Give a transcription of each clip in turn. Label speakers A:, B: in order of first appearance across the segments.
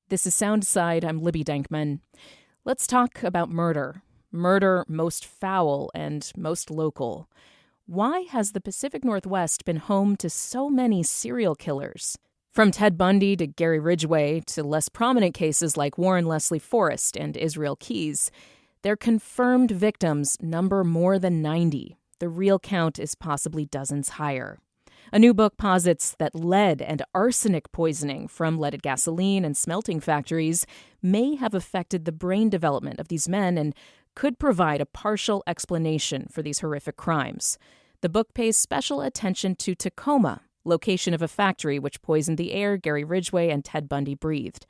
A: This is Soundside. I'm Libby Denkman. Let's talk about murder. Murder most foul and most local. Why has the Pacific Northwest been home to so many serial killers? From Ted Bundy to Gary Ridgway to less prominent cases like Warren Leslie Forrest and Israel Keys, their confirmed victims number more than 90. The real count is possibly dozens higher. A new book posits that lead and arsenic poisoning from leaded gasoline and smelting factories may have affected the brain development of these men and could provide a partial explanation for these horrific crimes. The book pays special attention to Tacoma, location of a factory which poisoned the air Gary Ridgway and Ted Bundy breathed.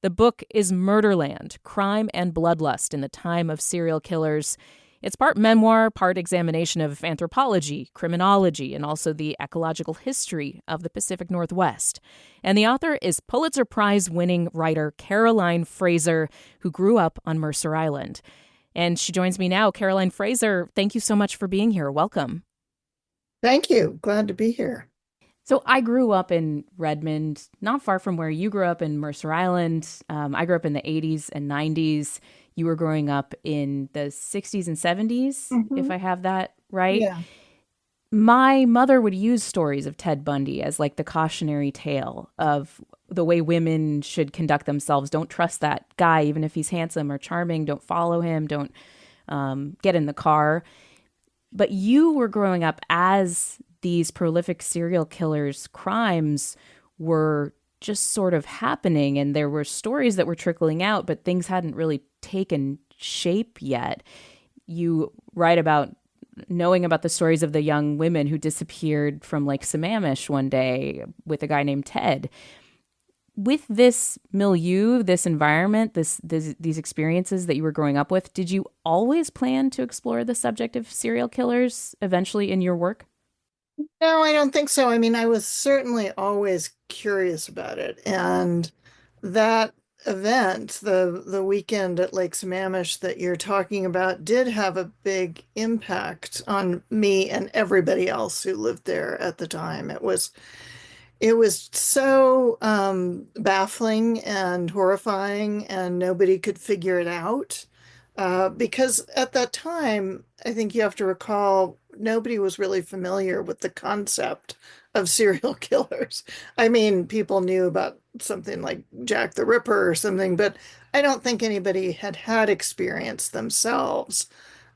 A: The book is Murderland, Crime and Bloodlust in the Time of Serial Killers. It's part memoir, part examination of anthropology, criminology, and also the ecological history of the Pacific Northwest. And the author is Pulitzer Prize-winning writer Caroline Fraser, who grew up on Mercer Island. And she joins me now. Caroline Fraser, thank you so much for being here. Welcome.
B: Thank you. Glad to be here.
A: So I grew up in Redmond, not far from where you grew up in Mercer Island. I grew up in the 80s and 90s. You were growing up in the 60s and 70s, if
B: Hmm.
A: I have that right.
B: Yeah.
A: My mother would use stories of Ted Bundy as like the cautionary tale of the way women should conduct themselves. Don't trust that guy, even if he's handsome or charming. Don't follow him. Don't get in the car. But you were growing up as these prolific serial killers' crimes were just sort of happening, and there were stories that were trickling out, but things hadn't really taken shape yet. You write about knowing about the stories of the young women who disappeared from Lake Sammamish one day with a guy named Ted. With this milieu, this environment, these experiences that you were growing up with, did you always plan to explore the subject of serial killers eventually in your work?
B: No, I don't think so. I mean, I was certainly always curious about it. And that event, the weekend at Lake Sammamish that you're talking about, did have a big impact on me and everybody else who lived there at the time. It was so baffling and horrifying, and nobody could figure it out. Because at that time, I think you have to recall, nobody was really familiar with the concept of serial killers. I mean, people knew about something like Jack the Ripper or something, but I don't think anybody had had experience themselves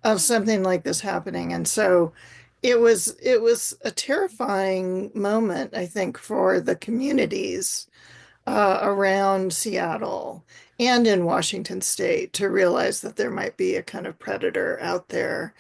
B: of something like this happening. And so it was a terrifying moment, I think, for the communities around Seattle and in Washington State to realize that there might be a kind of predator out there.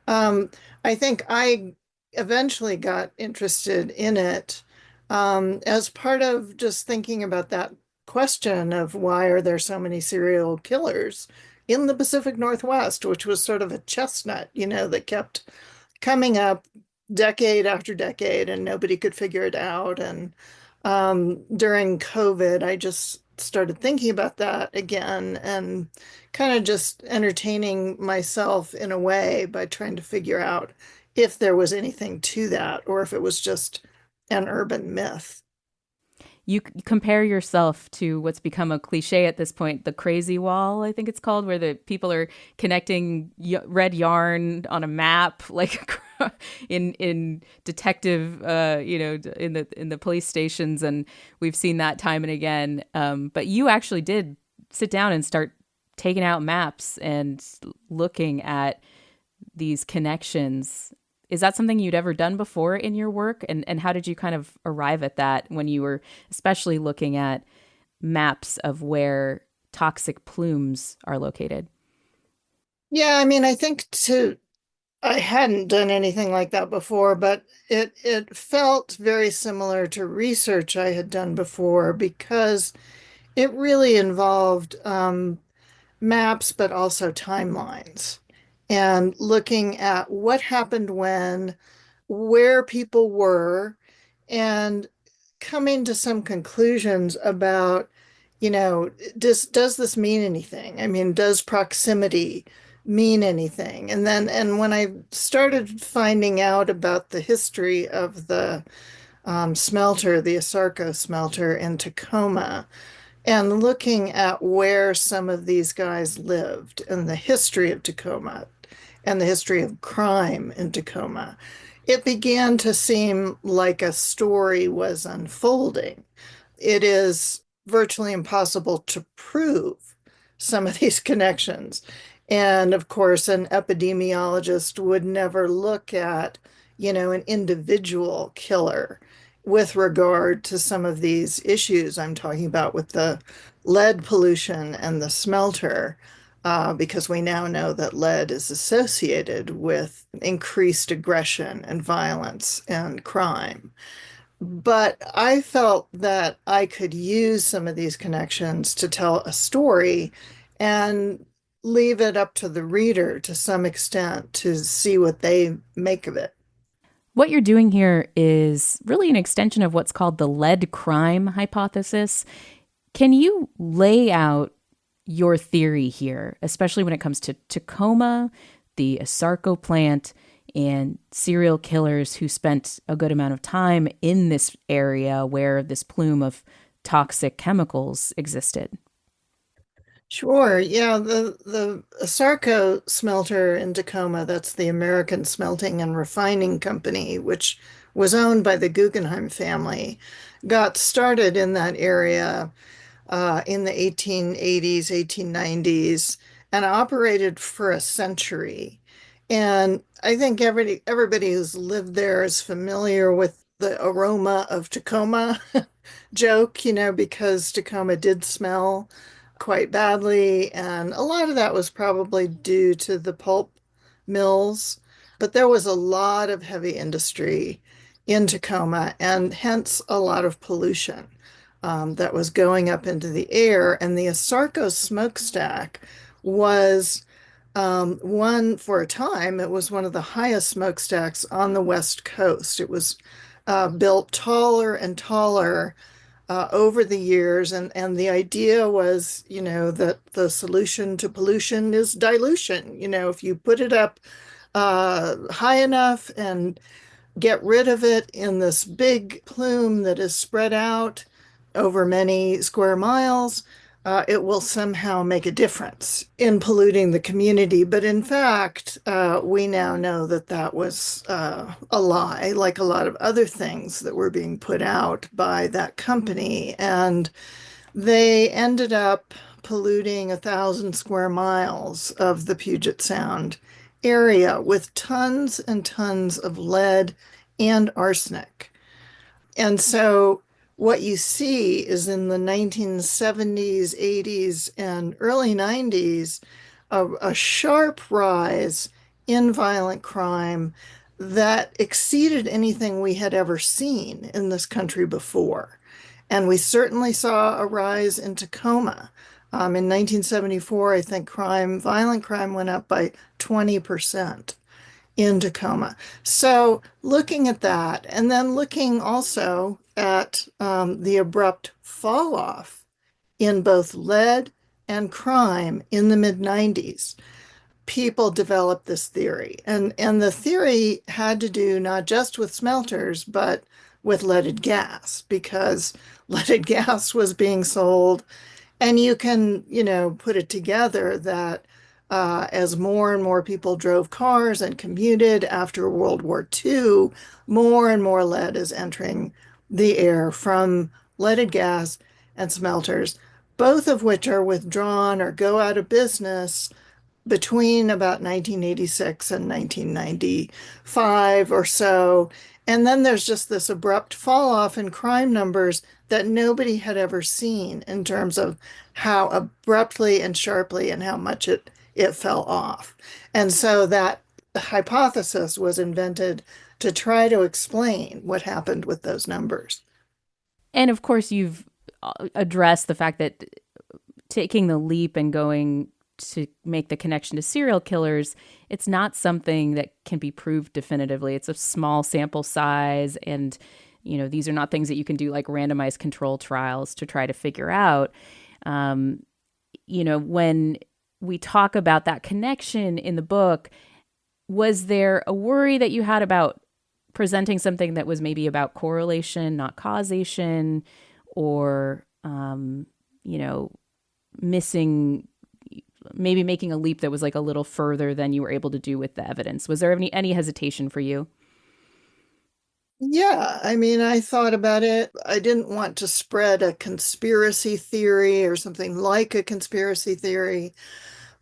B: Um, I think I eventually got interested in it as part of just thinking about that question of why are there so many serial killers in the Pacific Northwest, which was sort of a chestnut, that kept coming up decade after decade and nobody could figure it out. And during COVID, I just started thinking about that again and kind of just entertaining myself in a way by trying to figure out if there was anything to that or if it was just an urban myth.
A: You compare yourself to what's become a cliche at this point, the crazy wall, I think it's called, where the people are connecting red yarn on a map, like in detective, in the police stations, and we've seen that time and again. But you actually did sit down and start taking out maps and looking at these connections. Is that something you'd ever done before in your work? And how did you kind of arrive at that when you were especially looking at maps of where toxic plumes are located?
B: Yeah, I mean, I hadn't done anything like that before, but it felt very similar to research I had done before because it really involved maps, but also timelines and looking at what happened when, where people were, and coming to some conclusions about, does this mean anything? I mean, does proximity mean anything? And when I started finding out about the history of the smelter, the Asarco smelter in Tacoma, and looking at where some of these guys lived and the history of Tacoma and the history of crime in Tacoma, it began to seem like a story was unfolding. It is virtually impossible to prove some of these connections. And of course, an epidemiologist would never look at, an individual killer with regard to some of these issues I'm talking about with the lead pollution and the smelter, because we now know that lead is associated with increased aggression and violence and crime. But I felt that I could use some of these connections to tell a story and leave it up to the reader to some extent to see what they make of it.
A: What you're doing here is really an extension of what's called the lead crime hypothesis. Can you lay out your theory here, especially when it comes to Tacoma, the Asarco plant, and serial killers who spent a good amount of time in this area where this plume of toxic chemicals existed?
B: Sure. Yeah, the Asarco smelter in Tacoma, that's the American Smelting and Refining Company, which was owned by the Guggenheim family, got started in that area in the 1880s, 1890s, and operated for a century. And I think everybody who's lived there is familiar with the aroma of Tacoma joke, because Tacoma did smell quite badly. And a lot of that was probably due to the pulp mills. But there was a lot of heavy industry in Tacoma and hence a lot of pollution that was going up into the air. And the Asarco smokestack was one for a time, it was one of the highest smokestacks on the West Coast. It was built taller and taller over the years. And the idea was, that the solution to pollution is dilution. If you put it up high enough and get rid of it in this big plume that is spread out over many square miles, it will somehow make a difference in polluting the community. But in fact, we now know that that was a lie, like a lot of other things that were being put out by that company. And they ended up polluting 1,000 square miles of the Puget Sound area with tons and tons of lead and arsenic. And so what you see is in the 1970s, 80s, and early 90s, a sharp rise in violent crime that exceeded anything we had ever seen in this country before. And we certainly saw a rise in Tacoma. In 1974, I think violent crime went up by 20% in Tacoma. So looking at that, and then looking also at the abrupt fall off in both lead and crime in the mid 90s, people developed this theory. And the theory had to do not just with smelters, but with leaded gas, because leaded gas was being sold. And you can, put it together that as more and more people drove cars and commuted after World War II, more and more lead is entering the air from leaded gas and smelters, both of which are withdrawn or go out of business between about 1986 and 1995 or so. And then there's just this abrupt fall off in crime numbers that nobody had ever seen in terms of how abruptly and sharply and how much it fell off. And so that hypothesis was invented to try to explain what happened with those numbers.
A: And of course, you've addressed the fact that taking the leap and going to make the connection to serial killers, it's not something that can be proved definitively. It's a small sample size. And, these are not things that you can do like randomized control trials to try to figure out. When we talk about that connection in the book, was there a worry that you had about presenting something that was maybe about correlation, not causation, or you know, missing, maybe making a leap that was like a little further than you were able to do with the evidence? Was there any hesitation for you?
B: Yeah, I mean, I thought about it. I didn't want to spread a conspiracy theory or something like a conspiracy theory.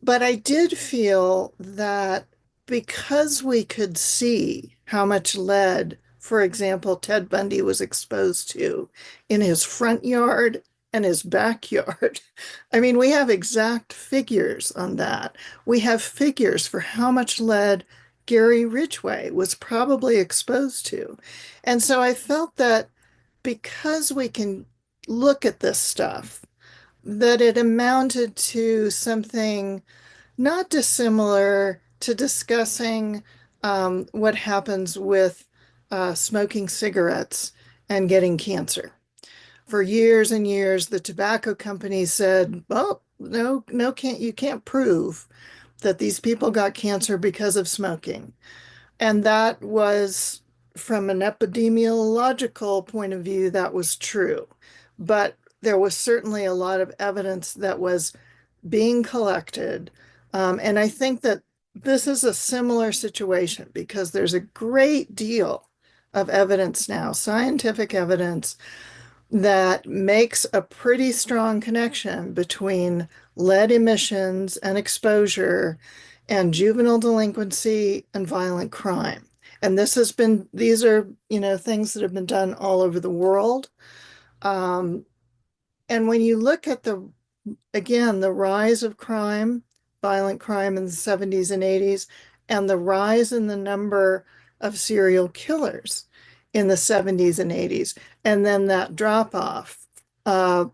B: But I did feel that because we could see how much lead, for example, Ted Bundy was exposed to in his front yard and his backyard. I mean, we have exact figures on that. We have figures for how much lead Gary Ridgway was probably exposed to. And so I felt that because we can look at this stuff, that it amounted to something not dissimilar to discussing what happens with smoking cigarettes and getting cancer. For years and years, the tobacco companies said, "Well, no, no, you can't prove that these people got cancer because of smoking." And that was, from an epidemiological point of view, that was true. But there was certainly a lot of evidence that was being collected. And I think that this is a similar situation because there's a great deal of evidence now, scientific evidence, that makes a pretty strong connection between lead emissions and exposure and juvenile delinquency and violent crime. And these are, things that have been done all over the world. Um, and when you look at again, the rise of crime, violent crime in the 70s and 80s, and the rise in the number of serial killers in the 70s and 80s, and then that drop off. Uh,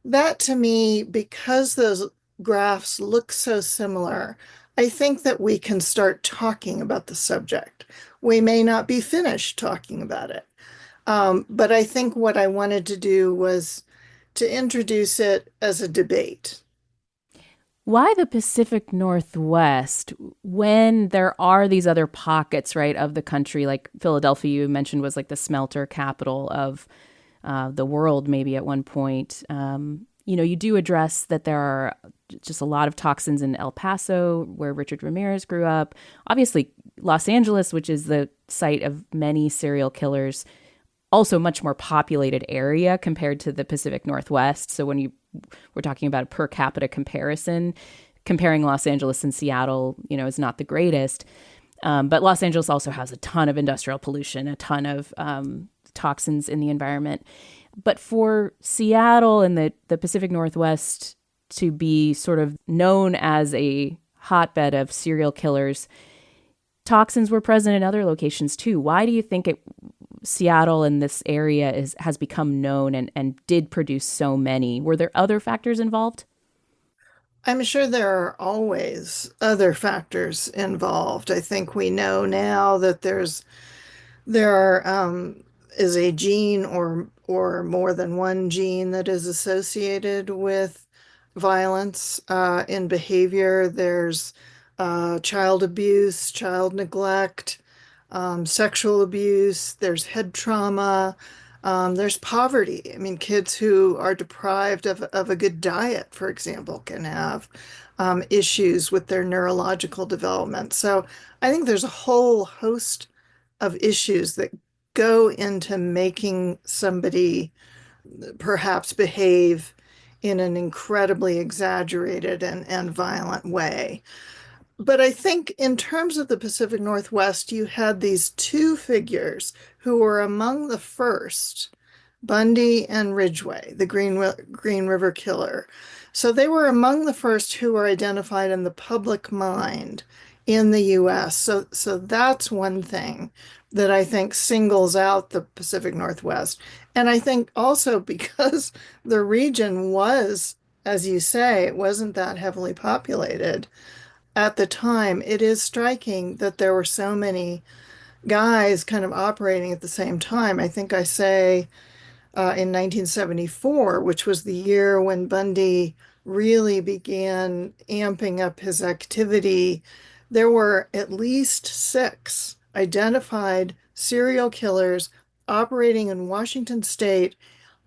B: that to me, because those graphs look so similar, I think that we can start talking about the subject. We may not be finished talking about it. But I think what I wanted to do was to introduce it as a debate.
A: Why the Pacific Northwest when there are these other pockets, right, of the country, like Philadelphia, you mentioned was like the smelter capital of the world, maybe at one point. You do address that there are just a lot of toxins in El Paso, where Richard Ramirez grew up. Obviously, Los Angeles, which is the site of many serial killers, also much more populated area compared to the Pacific Northwest. So when we're talking about a per capita comparison, comparing Los Angeles and Seattle, is not the greatest. But Los Angeles also has a ton of industrial pollution, a ton of toxins in the environment. But for Seattle and the Pacific Northwest to be sort of known as a hotbed of serial killers, toxins were present in other locations too. Why do you think Seattle and this area has become known and did produce so many? Were there other factors involved?
B: I'm sure there are always other factors involved. I think we know now that there are is a gene or more than one gene that is associated with violence in behavior. There's child abuse, child neglect, sexual abuse, there's head trauma, there's poverty. I mean, kids who are deprived of a good diet, for example, can have issues with their neurological development. So I think there's a whole host of issues that go into making somebody perhaps behave in an incredibly exaggerated and violent way. But I think in terms of the Pacific Northwest, you had these two figures who were among the first, Bundy and Ridgway, the Green River Killer. So they were among the first who were identified in the public mind in the US. So that's one thing that I think singles out the Pacific Northwest. And I think also because the region was, as you say, it wasn't that heavily populated at the time, it is striking that there were so many guys kind of operating at the same time. I think I say in 1974, which was the year when Bundy really began amping up his activity, there were at least six identified serial killers operating in Washington state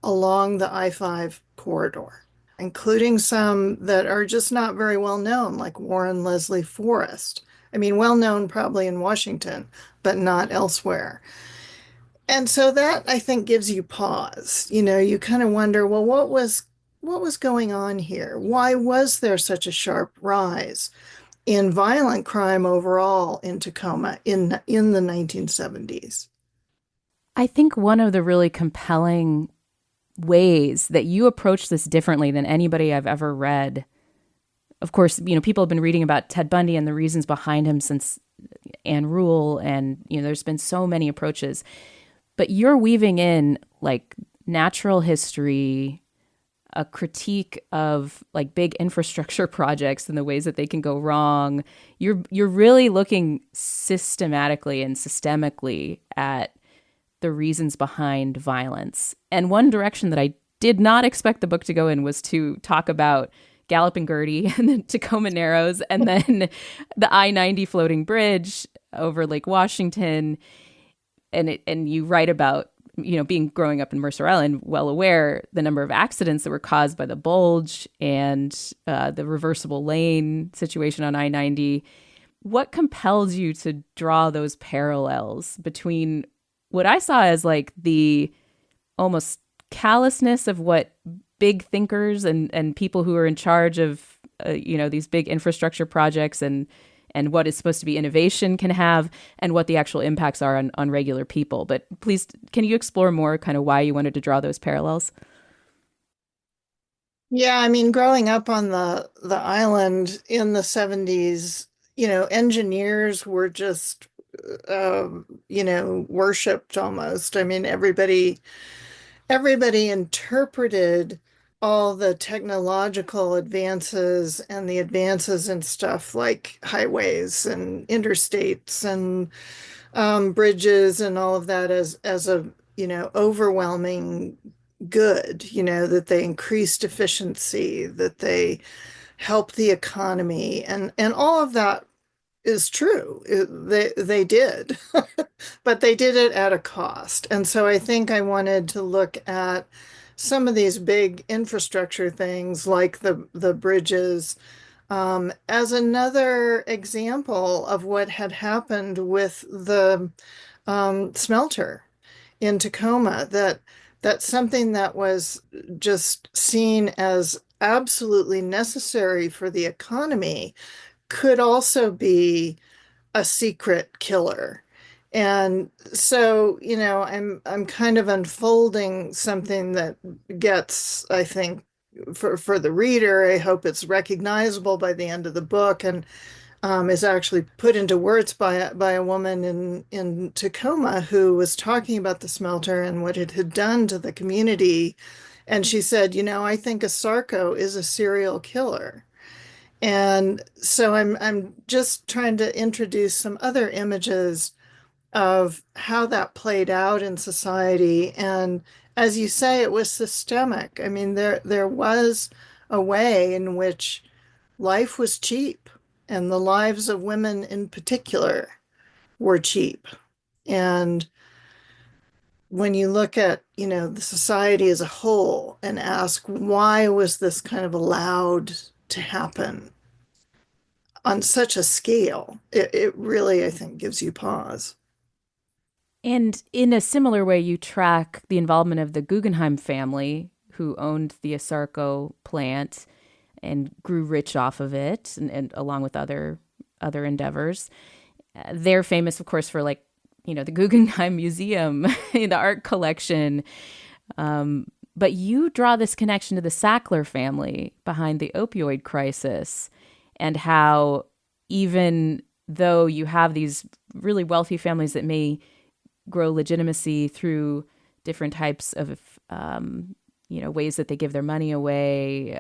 B: along the I-5 corridor. including some that are just not very well known, like Warren Leslie Forrest. I mean, well known probably in Washington, but not elsewhere. And so that I think gives you pause. You kind of wonder, well, what was going on here? Why was there such a sharp rise in violent crime overall in Tacoma in the 1970s?
A: I think one of the really compelling ways that you approach this differently than anybody I've ever read. Of course, people have been reading about Ted Bundy and the reasons behind him since Anne Rule, and there's been so many approaches. But you're weaving in like natural history, a critique of like big infrastructure projects and the ways that they can go wrong. You're really looking systematically and systemically at the reasons behind violence. And one direction that I did not expect the book to go in was to talk about Gallup and Gertie and the Tacoma Narrows and then the I-90 floating bridge over Lake Washington. And you write about, being growing up in Mercer Island, well aware the number of accidents that were caused by the bulge and the reversible lane situation on I-90. What compels you to draw those parallels between what I saw as like the almost callousness of what big thinkers and people who are in charge of these big infrastructure projects and what is supposed to be innovation can have, and what the actual impacts are on regular people. But please, can you explore more kind of why you wanted to draw those parallels?
B: Yeah, I mean, growing up on the island in the 70s, engineers were just worshipped almost. I mean, everybody interpreted all the technological advances and the advances in stuff like highways and interstates and bridges and all of that as a overwhelming good, that they increased efficiency, that they helped the economy, and all of that is true. They did, but they did it at a cost. And so I think I wanted to look at some of these big infrastructure things like the bridges as another example of what had happened with the smelter in Tacoma, that's something that was just seen as absolutely necessary for the economy could also be a secret killer. And so, I'm kind of unfolding something that gets, I think, for the reader, I hope it's recognizable by the end of the book and is actually put into words by a woman in Tacoma who was talking about the smelter and what it had done to the community. And she said, I think a Sarko is a serial killer. And so I'm just trying to introduce some other images of how that played out in society. And as you say, it was systemic. I mean, there was a way in which life was cheap, and the lives of women in particular were cheap. And when you look at, the society as a whole and ask, why was this kind of allowed to happen on such a scale, it really, I think, gives you pause.
A: And in a similar way, you track the involvement of the Guggenheim family, who owned the Asarco plant and grew rich off of it, and along with other endeavors. They're famous, of course, for like the Guggenheim Museum, the art collection. But you draw this connection to the Sackler family behind the opioid crisis, and how even though you have these really wealthy families that may grow legitimacy through different types of ways that they give their money away,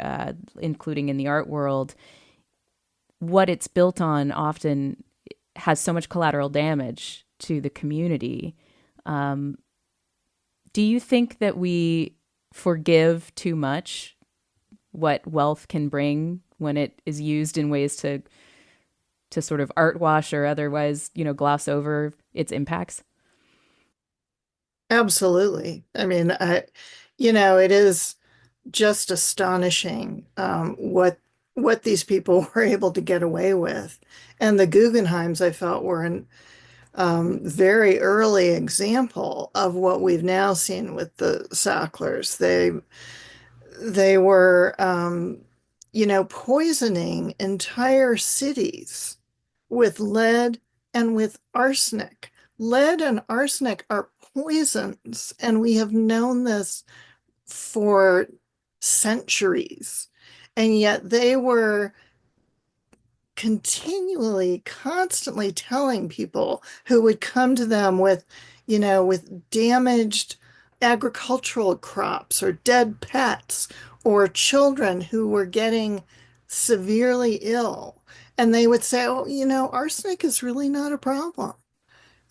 A: including in the art world, what it's built on often has so much collateral damage to the community. Do you think that we forgive too much what wealth can bring when it is used in ways to sort of art wash or otherwise, gloss over its impacts?
B: Absolutely. I mean, it is. just astonishing, what these people were able to get away with. And the Guggenheims, I felt, were an very early example of what we've now seen with the Sacklers. They were, poisoning entire cities with lead and with arsenic. Lead and arsenic are poisons, and we have known this for centuries. And yet they were continually, constantly telling people who would come to them with damaged agricultural crops or dead pets or children who were getting severely ill. And they would say, oh, arsenic is really not a problem.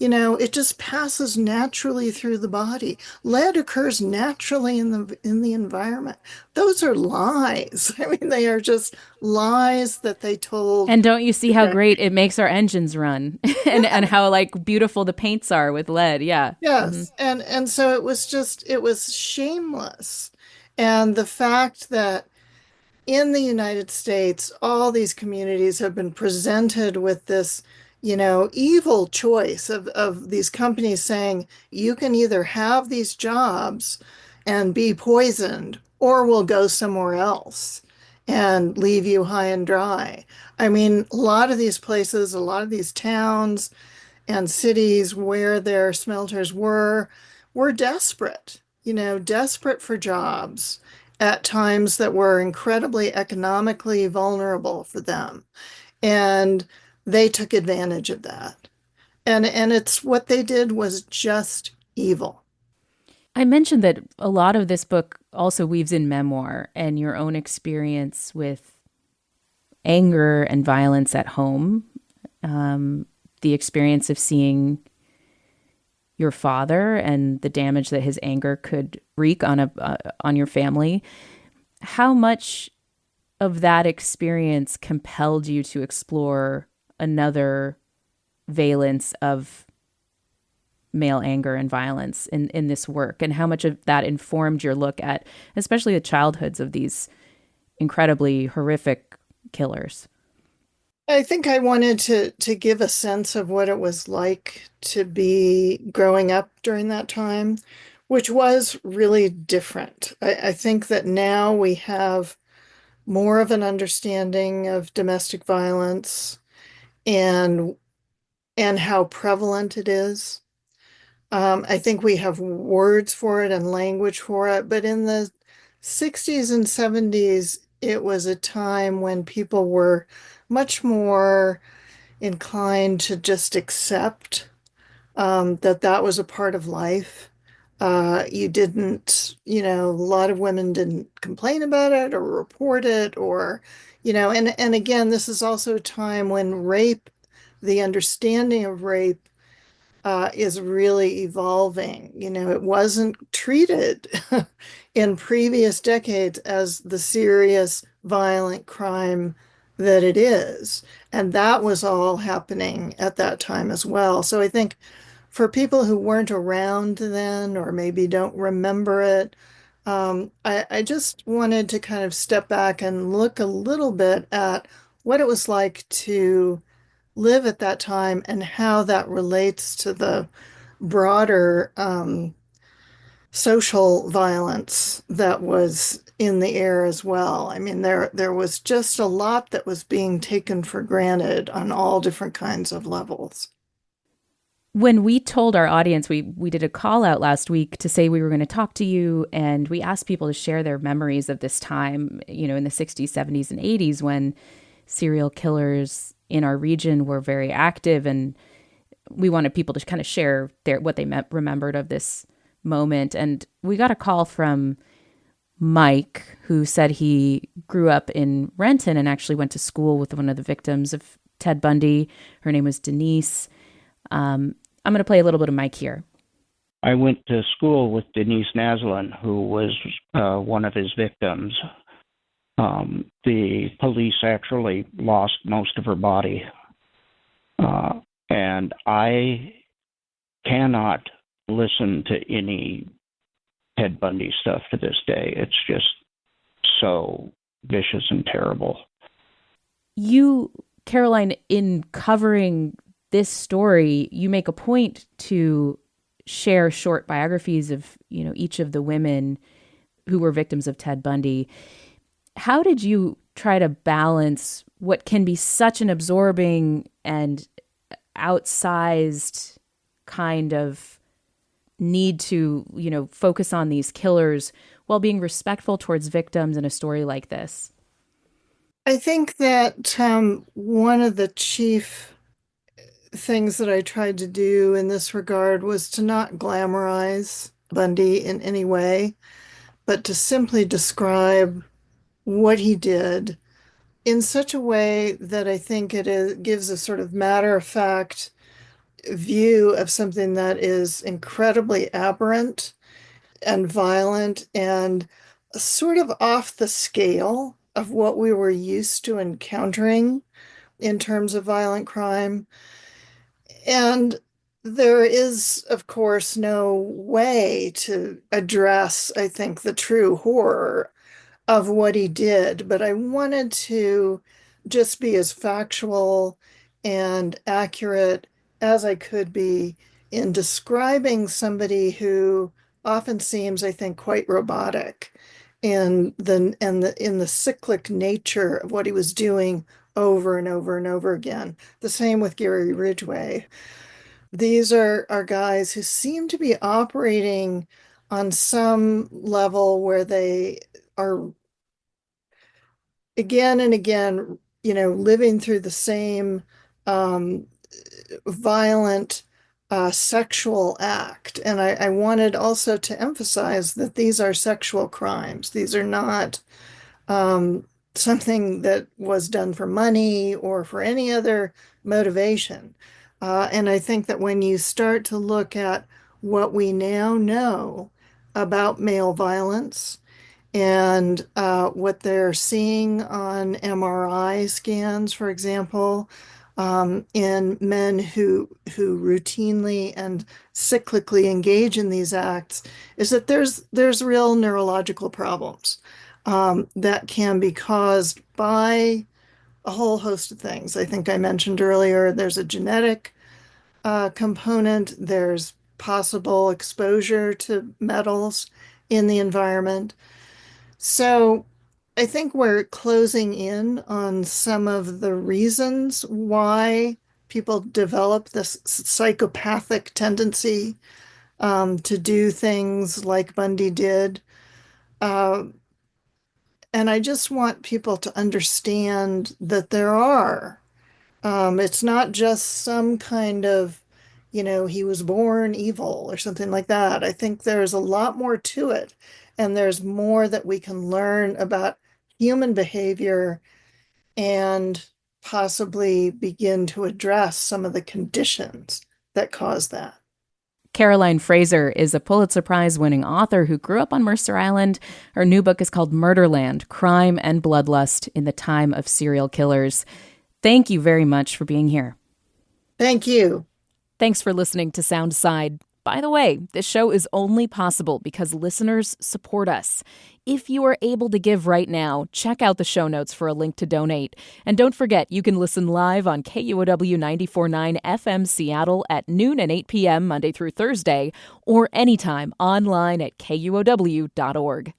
B: It just passes naturally through the body. Lead occurs naturally in the environment. Those are lies. I mean, they are just lies that they told.
A: And don't you see how great it makes our engines run and how like beautiful the paints are with lead? Yeah. Hmm.
B: Yes. And so it was shameless. And the fact that in the United States, all these communities have been presented with this, evil choice of these companies saying, you can either have these jobs and be poisoned, or we'll go somewhere else and leave you high and dry. I mean, a lot of these places, a lot of these towns and cities where their smelters were desperate, desperate for jobs at times that were incredibly economically vulnerable for them. And they took advantage of that. And it's what they did was just evil.
A: I mentioned that a lot of this book also weaves in memoir and your own experience with anger and violence at home, the experience of seeing your father and the damage that his anger could wreak on your family. How much of that experience compelled you to explore another valence of male anger and violence in this work, and how much of that informed your look at especially the childhoods of these incredibly horrific killers?
B: I think I wanted to give a sense of what it was like to be growing up during that time, which was really different. I think that now we have more of an understanding of domestic violence and and how prevalent it is. I think we have words for it and language for it, but in the 60s and 70s, it was a time when people were much more inclined to just accept that that was a part of life. You didn't, a lot of women didn't complain about it or report it or, and again, this is also a time when rape, the understanding of rape, is really evolving. It wasn't treated in previous decades as the serious violent crime that it is. And that was all happening at that time as well. So I think for people who weren't around then or maybe don't remember it, I just wanted to kind of step back and look a little bit at what it was like to live at that time and how that relates to the broader social violence that was in the air as well. I mean, there was just a lot that was being taken for granted on all different kinds of levels.
A: When we told our audience, we did a call out last week to say we were going to talk to you, and we asked people to share their memories of this time, in the 60s, 70s, and 80s when serial killers in our region were very active, and we wanted people to kind of share what they remembered of this moment. And we got a call from Mike, who said he grew up in Renton and actually went to school with one of the victims of Ted Bundy. Her name was Denise. I'm going to play a little bit of Mike here.
C: I went to school with Denise Naslin, who was one of his victims. The police actually lost most of her body. And I cannot listen to any Ted Bundy stuff to this day. It's just so vicious and terrible.
A: You, Caroline, in covering this story, you make a point to share short biographies of, each of the women who were victims of Ted Bundy. How did you try to balance what can be such an absorbing and outsized kind of need to, focus on these killers while being respectful towards victims in a story like this?
B: I think that one of the chief things that I tried to do in this regard was to not glamorize Bundy in any way, but to simply describe what he did in such a way that I think gives a sort of matter-of-fact view of something that is incredibly aberrant and violent and sort of off the scale of what we were used to encountering in terms of violent crime. And there is, of course, no way to address, I think, the true horror of what he did, but I wanted to just be as factual and accurate as I could be in describing somebody who often seems, I think, quite robotic in the cyclic nature of what he was doing over and over and over again. The same with Gary Ridgway. These are guys who seem to be operating on some level where they are again and again, living through the same um, violent sexual act. And I wanted also to emphasize that these are sexual crimes. These are not something that was done for money or for any other motivation. And I think that when you start to look at what we now know about male violence, and what they're seeing on MRI scans, for example, in men who routinely and cyclically engage in these acts, is that there's real neurological problems that can be caused by a whole host of things. I think I mentioned earlier there's a genetic component, there's possible exposure to metals in the environment. So I think we're closing in on some of the reasons why people develop this psychopathic tendency to do things like Bundy did. Uh, and I just want people to understand that there are. It's not just some kind of, he was born evil or something like that. I think there's a lot more to it. And there's more that we can learn about human behavior and possibly begin to address some of the conditions that cause that.
A: Caroline Fraser is a Pulitzer Prize-winning author who grew up on Mercer Island. Her new book is called Murderland: Crime and Bloodlust in the Time of Serial Killers. Thank you very much for being here.
B: Thank you.
A: Thanks for listening to Soundside. By the way, this show is only possible because listeners support us. If you are able to give right now, check out the show notes for a link to donate. And don't forget, you can listen live on KUOW 94.9 FM Seattle at noon and 8 p.m. Monday through Thursday, or anytime online at KUOW.org.